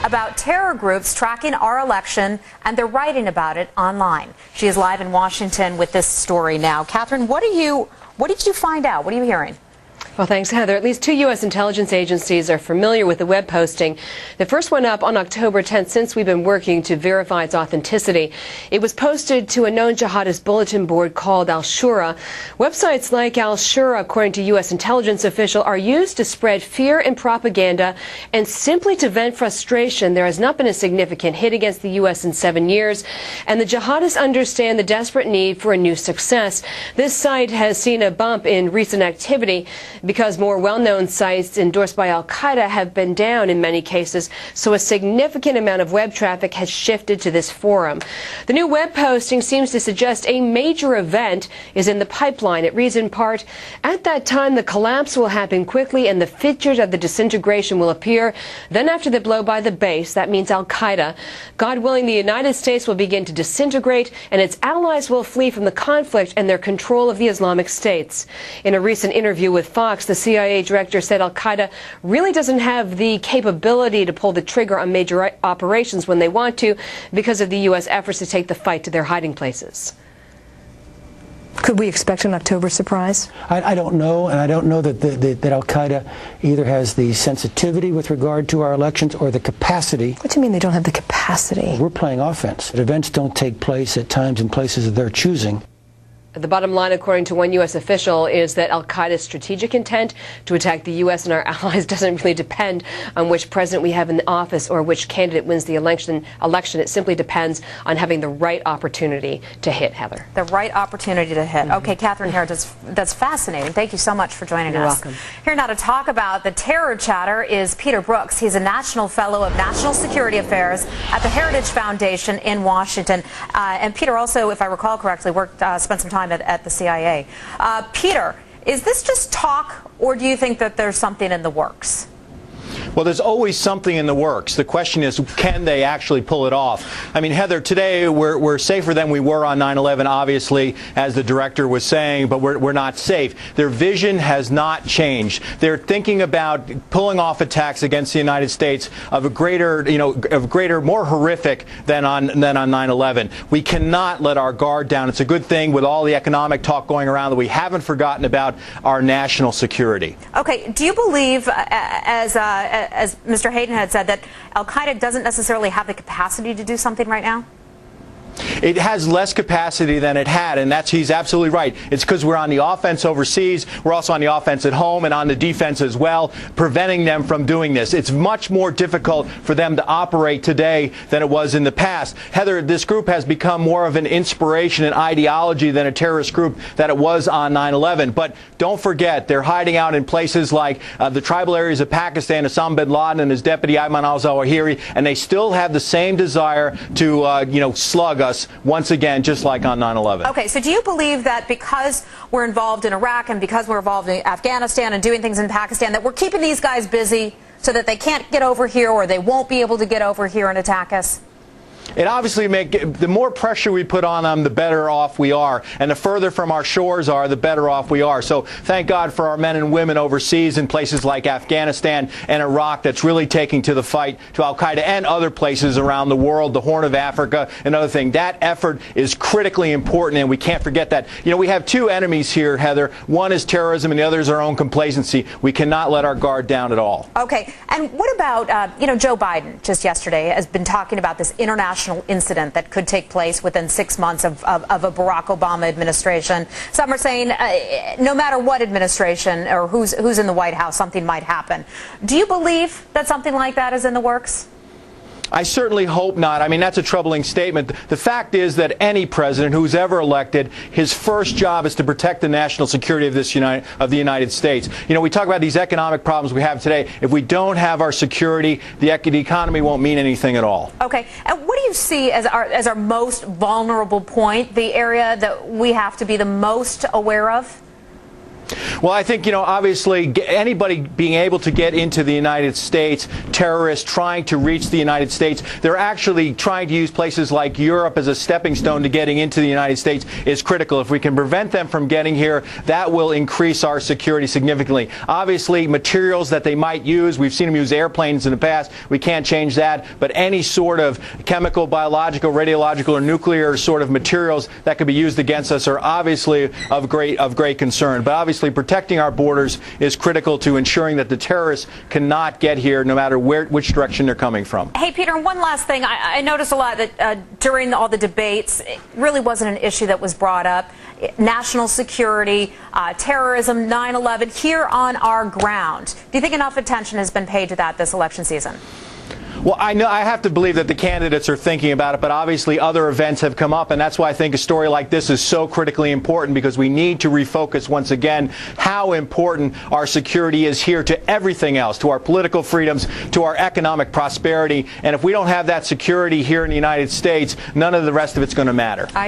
about terror groups tracking our election, and they're writing about it online. She is live in Washington with this story now. Catherine, what did you find out? What are you hearing? Well, thanks, Heather. At least 2 U.S. intelligence agencies are familiar with the web posting. The first one up on October 10th, since we've been working to verify its authenticity. It was posted to a known jihadist bulletin board called Al-Shura. Websites like Al-Shura, according to U.S. intelligence official, are used to spread fear and propaganda and simply to vent frustration. There has not been a significant hit against the U.S. in 7 years, and the jihadists understand the desperate need for a new success. This site has seen a bump in recent activity because more well-known sites endorsed by al-Qaeda have been down in many cases, so a significant amount of web traffic has shifted to this forum. The new web posting seems to suggest a major event is in the pipeline. It reads in part, "At that time, the collapse will happen quickly and the features of the disintegration will appear. Then after the blow by the base," that means al-Qaeda, "God willing, the United States will begin to disintegrate and its allies will flee from the conflict and their control of the Islamic states." In a recent interview with Fox, the CIA director said al-Qaeda really doesn't have the capability to pull the trigger on major operations when they want to because of the U.S. efforts to take the fight to their hiding places. Could we expect an October surprise? I don't know, and I don't know that al-Qaeda either has the sensitivity with regard to our elections or the capacity. What do you mean they don't have the capacity? We're playing offense. Events don't take place at times and places of their choosing. The bottom line, according to one U.S. official, is that al-Qaeda's strategic intent to attack the U.S. and our allies doesn't really depend on which president we have in office or which candidate wins the election. It simply depends on having the right opportunity to hit, Heather. The right opportunity to hit. Okay, Catherine Hare, that's fascinating. Thank you so much for joining us. You're welcome. Here now to talk about the terror chatter is Peter Brooks. He's a National Fellow of National Security Affairs at the Heritage Foundation in Washington. And Peter also, if I recall correctly, spent some time at the CIA. Peter, is this just talk, or do you think that there's something in the works? Well, there's always something in the works. The question is, can they actually pull it off? I mean, Heather, today we're safer than we were on 9/11, obviously, as the director was saying, but we're not safe. Their vision has not changed. They're thinking about pulling off attacks against the United States of a greater, more horrific than on 9/11. We cannot let our guard down. It's a good thing with all the economic talk going around that we haven't forgotten about our national security. Okay, do you believe, as Mr. Hayden had said, that al-Qaeda doesn't necessarily have the capacity to do something right now? It has less capacity than it had, and he's absolutely right. It's because we're on the offense overseas. We're also on the offense at home and on the defense as well, preventing them from doing this. It's much more difficult for them to operate today than it was in the past. Heather, this group has become more of an inspiration and ideology than a terrorist group that it was on 9/11. But don't forget, they're hiding out in places like the tribal areas of Pakistan, Osama bin Laden and his deputy Ayman al-Zawahiri, and they still have the same desire to, slug us once again, just like on 9/11. Okay, so do you believe that because we're involved in Iraq and because we're involved in Afghanistan and doing things in Pakistan, that we're keeping these guys busy so that they can't get over here or they won't be able to get over here and attack us? It obviously the more pressure we put on them, the better off we are. And the further from our shores are, the better off we are. So thank God for our men and women overseas in places like Afghanistan and Iraq that's really taking to the fight to al-Qaeda and other places around the world, the Horn of Africa, another thing. That effort is critically important, and we can't forget that. We have two enemies here, Heather. One is terrorism, and the other is our own complacency. We cannot let our guard down at all. Okay. And what about, Joe Biden just yesterday has been talking about this international incident that could take place within 6 months of a Barack Obama administration. Some are saying no matter what administration or who's in the White House, something might happen. Do you believe that something like that is in the works? I certainly hope not. I mean, that's a troubling statement. The fact is that any president who's ever elected, his first job is to protect the national security of the United States. We talk about these economic problems we have today. If we don't have our security, the economy won't mean anything at all. Okay. And what do you see as our most vulnerable point, the area that we have to be the most aware of? Well, I think, obviously anybody being able to get into the United States, terrorists trying to reach the United States, they're actually trying to use places like Europe as a stepping stone to getting into the United States is critical. If we can prevent them from getting here, that will increase our security significantly. Obviously, materials that they might use, we've seen them use airplanes in the past. We can't change that. But any sort of chemical, biological, radiological, or nuclear sort of materials that could be used against us are obviously of great concern. But obviously, protecting our borders is critical to ensuring that the terrorists cannot get here no matter which direction they're coming from. Hey, Peter, one last thing. I noticed a lot that during all the debates, it really wasn't an issue that was brought up. National security, terrorism, 9/11, here on our ground. Do you think enough attention has been paid to that this election season? Well, I have to believe that the candidates are thinking about it, but obviously other events have come up, and that's why I think a story like this is so critically important, because we need to refocus once again how important our security is here to everything else, to our political freedoms, to our economic prosperity. And if we don't have that security here in the United States, none of the rest of it's going to matter.